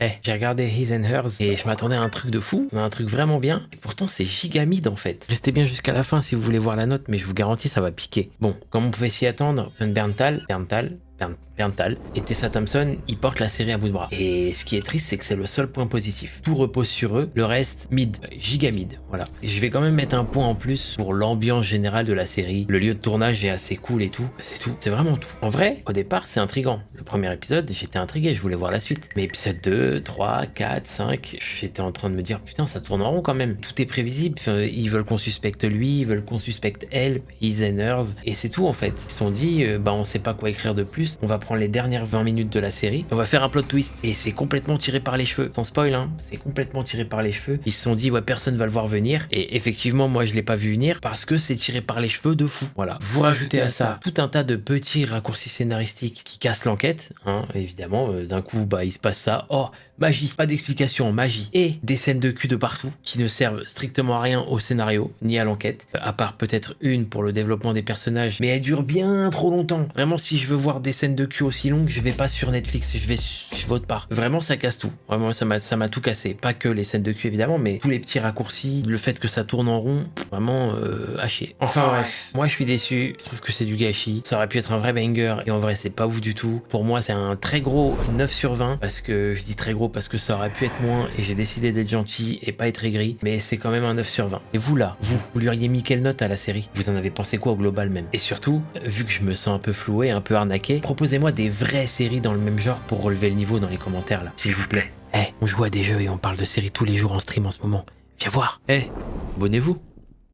J'ai regardé His and Hers et je m'attendais à un truc de fou, à un truc vraiment bien, et pourtant c'est gigamide en fait. Restez bien jusqu'à la fin si vous voulez voir la note, mais je vous garantis ça va piquer. Bon, comme on pouvait s'y attendre, Berntal et Tessa Thompson, ils portent la série à bout de bras. Et ce qui est triste, c'est que c'est le seul point positif. Tout repose sur eux, le reste, gigamide, voilà. Je vais quand même mettre un point en plus pour l'ambiance générale de la série. Le lieu de tournage est assez cool et tout, c'est tout, c'est vraiment tout. En vrai, au départ, c'est intriguant. Le premier épisode, j'étais intrigué, je voulais voir la suite. Mais épisode 2, 3, 4, 5, j'étais en train de me dire, putain, ça tourne en rond quand même. Tout est prévisible, enfin, ils veulent qu'on suspecte lui, ils veulent qu'on suspecte elle, His and Hers, et c'est tout en fait. Ils se sont dit, on sait pas quoi écrire de plus, on va prendre les dernières 20 minutes de la série, on va faire un plot twist, et c'est complètement tiré par les cheveux, sans spoil hein, c'est complètement tiré par les cheveux. Ils se sont dit, ouais, personne va le voir venir, et effectivement, moi je l'ai pas vu venir, parce que c'est tiré par les cheveux de fou, voilà. Vous rajoutez à ça tout un tas de petits raccourcis scénaristiques qui cassent l'enquête, hein, évidemment, d'un coup, il se passe ça, oh, magie, pas d'explication, magie, et des scènes de cul de partout, qui ne servent strictement à rien au scénario, ni à l'enquête, à part peut-être une pour le développement des personnages, mais elle dure bien trop longtemps. Vraiment, si je veux voir des scènes de cul aussi longues, je vais pas sur Netflix, je vais autre part. Vraiment, ça casse tout. Vraiment, ça m'a tout cassé. Pas que les scènes de cul, évidemment, mais tous les petits raccourcis, le fait que ça tourne en rond, vraiment à chier. Enfin bref, moi je suis déçu, je trouve que c'est du gâchis. Ça aurait pu être un vrai banger, et en vrai, c'est pas ouf du tout. Pour moi, c'est un très gros 9 sur 20, parce que je dis très gros parce que ça aurait pu être moins, et j'ai décidé d'être gentil et pas être aigri, mais c'est quand même un 9 sur 20. Et vous là, vous lui auriez mis quelle note à la série? Vous en avez pensé quoi au global même? Et surtout, vu que je me sens un peu floué, un peu arnaqué, proposez-moi des vraies séries dans le même genre pour relever le niveau dans les commentaires là, s'il vous plaît. On joue à des jeux et on parle de séries tous les jours en stream en ce moment. Viens voir. Abonnez-vous.